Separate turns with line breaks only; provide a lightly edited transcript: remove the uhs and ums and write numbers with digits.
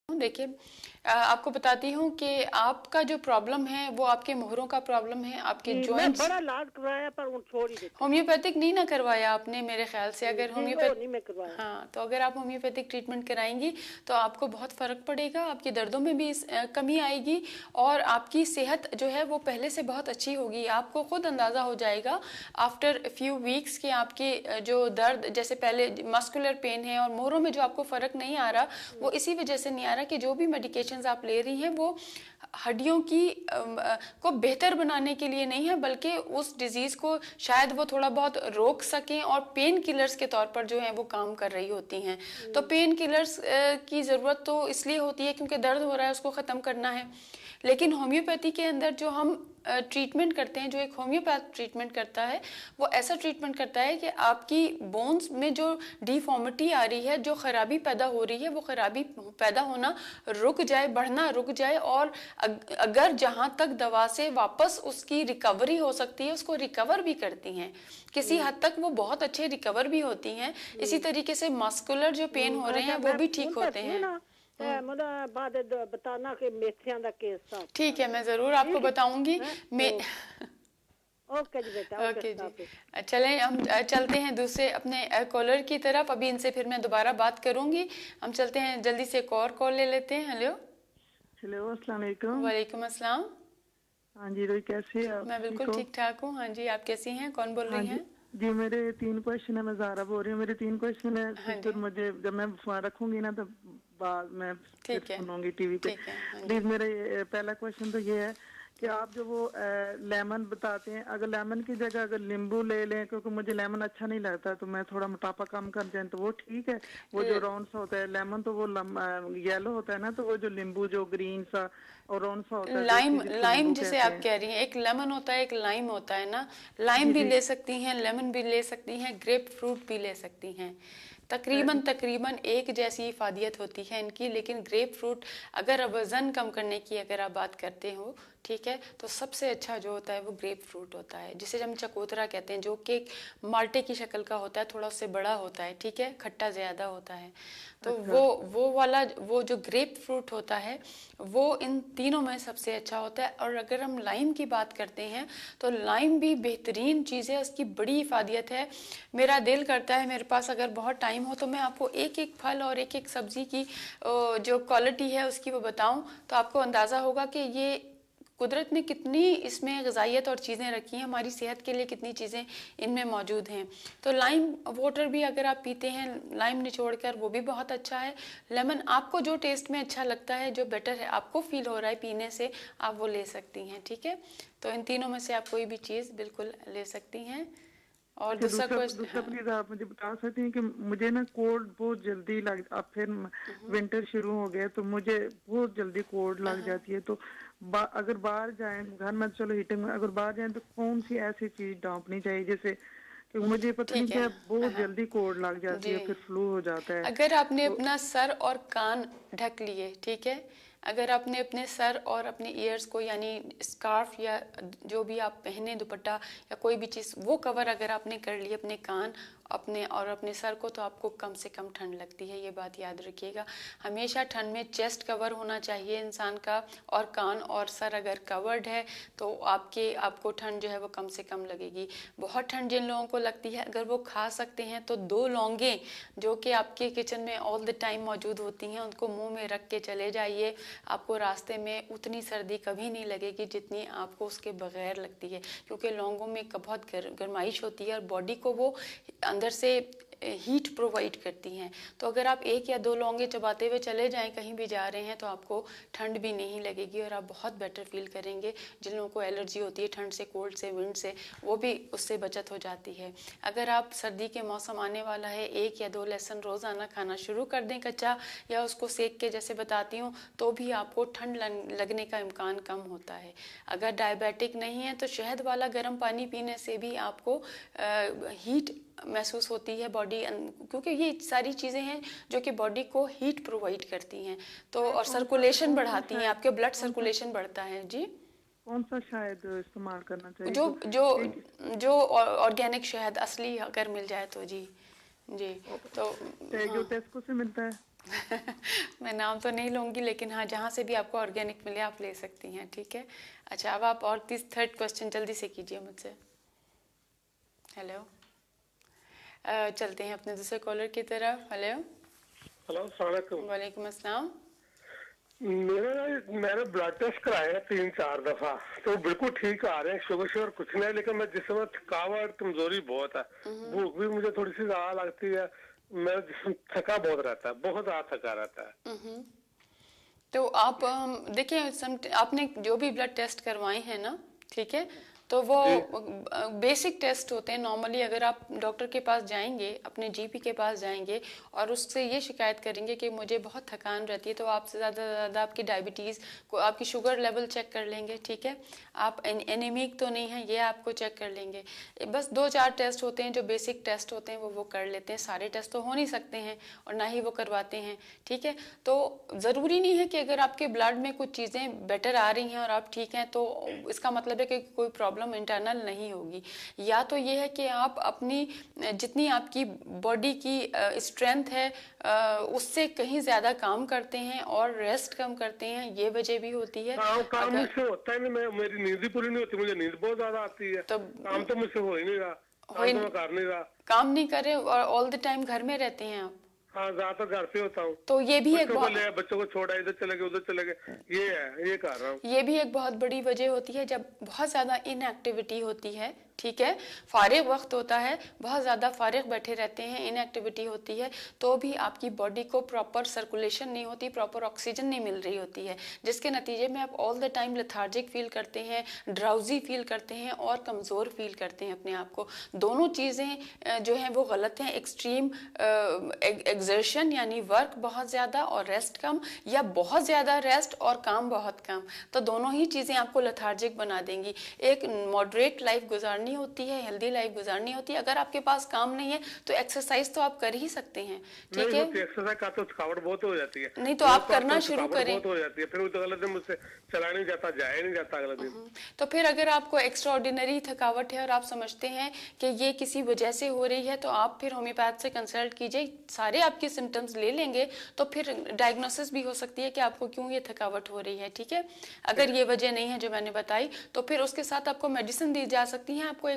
देखिए, आपको बताती हूँ कि आपका जो प्रॉब्लम है वो आपके मोहरों का प्रॉब्लम है, आपके
जी, मैं
जॉइंट्स।
बड़ा इलाज करवाया पर वो छोड़ ही देते।
होम्योपैथिक नहीं ना करवाया आपने मेरे ख्याल से? अगर
नहीं, वो नहीं मैं करवाया।
हाँ, तो अगर आप होम्योपैथिक ट्रीटमेंट कराएंगी तो आपको बहुत फर्क पड़ेगा, आपकी दर्दों में भी कमी आएगी और आपकी सेहत जो है वो पहले से बहुत अच्छी होगी। आपको खुद अंदाज़ा हो जाएगा आफ्टर फ्यू वीक्स कि आपके जो दर्द, जैसे पहले मस्कुलर पेन है और मोहरों में जो आपको फर्क नहीं आ रहा, वो इसी वजह से नहीं आ रहा कि जो भी मेडिकेशंस आप ले रही हैं वो हड्डियों की को बेहतर बनाने के लिए नहीं है, बल्कि उस डिजीज को शायद वो थोड़ा बहुत रोक सकें और पेन किलर्स के तौर पर जो है वो काम कर रही होती हैं। तो पेन किलर्स की ज़रूरत तो इसलिए होती है क्योंकि दर्द हो रहा है, उसको ख़त्म करना है। लेकिन होम्योपैथी के अंदर जो हम ट्रीटमेंट करते हैं, जो एक होम्योपैथ ट्रीटमेंट करता है, वो ऐसा ट्रीटमेंट करता है कि आपकी बोन्स में जो डिफॉर्मिटी आ रही है, जो खराबी पैदा हो रही है, वो खराबी पैदा होना रुक जाए, बढ़ना रुक जाए और अगर जहां तक दवा से वापस उसकी रिकवरी हो सकती है उसको रिकवर भी करती हैं। किसी हद तक वो बहुत अच्छे रिकवर भी होती हैं। इसी तरीके से मस्कुलर जो पेन हो रहे हैं वो भी ठीक होते हैं।
मतलब बाद बताना कि मेथियां दा केस था।
ठीक है, मैं ज़रूर आपको बताऊंगी। मैं
ओके जी बेटा,
ओके जी, चलें हम चलते हैं दूसरे अपने कॉलर की तरफ। अभी इनसे फिर मैं दोबारा बात करूंगी। हम चलते हैं, जल्दी से एक और कॉल ले लेते हैं। हेलो।
हेलो, अस्सलाम वालेकुम।
वालेकुम अस्सलाम।
हाँ जी रोई, कैसे हैं आप?
मैं बिल्कुल
ठीक हो?
ठीक ठाक हूँ। हाँ जी, आप कैसी हैं? कौन बोल
हाँ
रही
जी
हैं?
जी, मेरे 3 क्वेश्चन है। मैं ज़ारा बोल रही हूँ। मेरे 3 क्वेश्चन है,
हाँ
फिर
जी,
मुझे जब मैं फोन रखूंगी ना तो बाद में फिर
ठीक है,
सुनूंगी टीवी पे।
ठीक है। हाँ जी,
प्लीज मेरे पहला क्वेश्चन तो ये है कि आप जो वो लेमन बताते हैं, अगर लेमन की जगह अगर नींबू ले लें, क्योंकि मुझे लेमन अच्छा नहीं लगता, तो मैं थोड़ा मोटापा कम कर जाए तो वो ठीक है? वो जो राउंड सा होता है लेमन, तो वो येलो होता है ना, तो वो जो नींबू जो ग्रीन सा और राउंड सा होता है
लाइम,
देसी, जिसको
लाइम
नींबू
जिसे
कहते
आप
हैं।
कह रही हैं, एक लेमन होता है, एक लाइम होता है ना। लाइम
जी
भी
जी।
ले सकती हैं, लेमन भी ले सकती हैं, ग्रेप फ्रूट भी ले सकती हैं। तकरीबन तकरीबन एक जैसी इफादियत होती है इनकी, लेकिन ग्रेप फ्रूट अगर वज़न कम करने की अगर आप बात करते हो, ठीक है, तो सबसे अच्छा जो होता है वो ग्रेप फ्रूट होता है, जिसे हम चकोतरा कहते हैं, जो कि एक माल्टे की शक्ल का होता है, थोड़ा उससे बड़ा होता है, ठीक है, खट्टा ज़्यादा होता है। तो
अच्छा
वो वाला वो जो ग्रेप फ्रूट होता है वो इन तीनों में सबसे अच्छा होता है। और अगर हम लाइम की बात करते हैं तो लाइम भी बेहतरीन चीज़ है, उसकी बड़ी इफादियत है। मेरा दिल करता है, मेरे पास अगर बहुत टाइम हो तो मैं आपको एक एक फल और एक एक सब्जी की जो क्वालिटी है उसकी वो बताऊं, तो आपको अंदाज़ा होगा कि ये कुदरत ने कितनी इसमें ग़िज़ाइयत और चीज़ें रखी हैं, हमारी सेहत के लिए कितनी चीज़ें इनमें मौजूद हैं। तो लाइम वाटर भी अगर आप पीते हैं, लाइम निचोड़ कर, वो भी बहुत अच्छा है। लेमन आपको जो टेस्ट में अच्छा लगता है, जो बेटर है आपको फील हो रहा है पीने से, आप वो ले सकती हैं, ठीक है। तो इन तीनों में से आप कोई भी चीज़ बिल्कुल ले सकती हैं। और
अच्छा,
दूसरा
दूसरा
क्वेश्चन,
दूसरा
हाँ।
प्लीज आप मुझे बता सकते हैं कि मुझे ना कोल्ड बहुत जल्दी लग, अब फिर विंटर शुरू हो गया तो मुझे बहुत जल्दी कोल्ड लग जाती है। तो अगर बाहर जाएं, घर में चलो हीटिंग में, अगर बाहर जाएं तो कौन सी ऐसी चीज डांपनी चाहिए जैसे, क्योंकि मुझे पता नहीं
ठीक है,
क्या
हाँ
बहुत
हाँ
जल्दी कोल्ड लग जाती
जी।
है, फिर फ्लू हो जाता है।
अगर आपने
तो
अपना सर और कान ढक लिए, ठीक है, अगर आपने अपने सर और अपने ईयर्स को, यानी स्कार्फ या जो भी आप पहने दुपट्टा या कोई भी चीज़, वो कवर अगर आपने कर ली अपने कान अपने और अपने सर को, तो आपको कम से कम ठंड लगती है। ये बात याद रखिएगा। हमेशा ठंड में चेस्ट कवर होना चाहिए इंसान का, और कान और सर अगर कवर्ड है तो आपको ठंड जो है वो कम से कम लगेगी। बहुत ठंड जिन लोगों को लगती है, अगर वो खा सकते हैं तो 2 लौंगे जो कि आपके किचन में ऑल द टाइम मौजूद होती हैं, उनको मुंह में रख के चले जाइए। आपको रास्ते में उतनी सर्दी कभी नहीं लगेगी जितनी आपको उसके बगैर लगती है, क्योंकि लौंगों में बहुत गर्माइश होती है और बॉडी को वो अंदर से हीट प्रोवाइड करती हैं। तो अगर आप 1 या 2 लौंगे चबाते हुए चले जाएं, कहीं भी जा रहे हैं, तो आपको ठंड भी नहीं लगेगी और आप बहुत बेटर फील करेंगे। जिन लोगों को एलर्जी होती है ठंड से, कोल्ड से, विंड से, वो भी उससे बचत हो जाती है। अगर आप सर्दी के मौसम आने वाला है, 1 या 2 लहसुन रोज़ाना खाना शुरू कर दें कच्चा, या उसको सेक के जैसे बताती हूँ, तो भी आपको ठंड लगने का इम्कान कम होता है। अगर डायबिटिक नहीं है तो शहद वाला गर्म पानी पीने से भी आपको हीट महसूस होती है बॉडी, क्योंकि ये सारी चीज़ें हैं जो कि बॉडी को हीट प्रोवाइड करती हैं, तो और सर्कुलेशन बढ़ाती हैं, आपके ब्लड सर्कुलेशन बढ़ता है जी।
कौन सा शायद इस्तेमाल करना चाहिए
जो
जो
जो
एक
जो ऑर्गेनिक शहद असली अगर मिल जाए तो जी। जी। तो
जो
हाँ,
टेस्को से मिलता है?
मैं नाम तो नहीं लूंगी, लेकिन हाँ, जहाँ से भी आपको ऑर्गेनिक मिले आप ले सकती हैं, ठीक है। अच्छा, अब आप और थर्ड क्वेश्चन जल्दी से कीजिए मुझसे। हेलो, चलते हैं अपने दूसरे कॉलर की तरफ। हेलो।
हेलो, अस्सलाम वालेकुम।
वालेकुम अस्सलाम।
मैंने ब्लड टेस्ट कराए हैं 3-4 दफा, तो बिल्कुल ठीक आ रहे हैं, शुगर शुगर कुछ नहीं है, लेकिन मैं जिस समय थकावट कमजोरी बहुत है, भूख भी मुझे थोड़ी सी ज्यादा लगती है, मेरा जिस्म थका बहुत रहता है, बहुत ज्यादा थका रहता है।
तो आप देखिए, आपने जो भी ब्लड टेस्ट करवाए हैं ना, ठीक है, तो वो बेसिक टेस्ट होते हैं। नॉर्मली अगर आप डॉक्टर के पास जाएंगे, अपने जीपी के पास जाएंगे और उससे ये शिकायत करेंगे कि मुझे बहुत थकान रहती है, तो आपसे ज़्यादा आपकी डायबिटीज़ को, आपकी शुगर लेवल चेक कर लेंगे, ठीक है। आप एनीमिक तो नहीं है, ये आपको चेक कर लेंगे। बस 2-4 टेस्ट होते हैं जो बेसिक टेस्ट होते हैं, वो कर लेते हैं। सारे टेस्ट तो हो नहीं सकते हैं और ना ही वो करवाते हैं, ठीक है। तो ज़रूरी नहीं है कि अगर आपके ब्लड में कुछ चीज़ें बेटर आ रही हैं और आप ठीक हैं, तो इसका मतलब है कि कोई प्रॉब्लम इंटरनल नहीं होगी। या तो ये है कि आप अपनी जितनी आपकी बॉडी की स्ट्रेंथ है उससे कहीं ज्यादा काम करते हैं और रेस्ट कम करते हैं, ये वजह भी होती है।
काम मुझसे होता ही नहीं, मेरी नींद ही पूरी नहीं होती, मुझे नींद बहुत ज्यादा आती है,
तो
काम तो मुझसे हो ही नहीं रहा, काम तो मैं कर नहीं रहा।
काम नहीं कर रहे और ऑल द टाइम घर में रहते हैं आप?
हाँ, ज्यादातर घर पे होता हूँ।
तो ये भी एक
बच्चों को छोड़ा, इधर चले गए उधर चले गए, ये कर रहा हूँ।
ये भी एक बहुत बड़ी वजह होती है जब बहुत ज्यादा इनएक्टिविटी होती है, ठीक है, फारिग वक्त होता है, बहुत ज़्यादा फारिग बैठे रहते हैं, इनएक्टिविटी होती है, तो भी आपकी बॉडी को प्रॉपर सर्कुलेशन नहीं होती, प्रॉपर ऑक्सीजन नहीं मिल रही होती है, जिसके नतीजे में आप all the time lethargic feel करते हैं, ड्राउजी फील करते हैं और कमज़ोर फील करते हैं अपने आप को। दोनों चीज़ें जो हैं वो गलत हैं। एक्सट्रीम एग्जर्शन यानी वर्क बहुत ज़्यादा और रेस्ट कम, या बहुत ज़्यादा रेस्ट और काम बहुत कम, तो दोनों ही चीज़ें आपको लेथार्जिक बना देंगी। एक मॉडरेट लाइफ गुजारनी होती है, हेल्दी लाइफ गुजारनी होती है। अगर आपके पास काम नहीं है तो एक्सरसाइज तो आप कर ही सकते हैं, ठीक है।
एक्सरसाइज का तो थकावट बहुत हो जाती है,
नहीं तो आप करना शुरू करें।
बहुत हो जाती है, फिर तो अगले दिन मुझसे चला नहीं जाता, जाया नहीं जाता अगले दिन।
तो फिर अगर आपको एक्स्ट्रा ऑर्डिनरी थकावट है और आप समझते हैं कि ये किसी वजह से हो रही है, तो आप फिर होम्योपैथ से कंसल्ट कीजिए। सारे आपके सिम्टम्स ले लेंगे तो फिर डायग्नोसिस भी हो सकती है कि आपको क्यों ये थकावट हो रही है, ठीक है। अगर ये वजह नहीं है जो मैंने बताई, तो फिर उसके साथ आपको मेडिसिन दी जा सकती है। आपको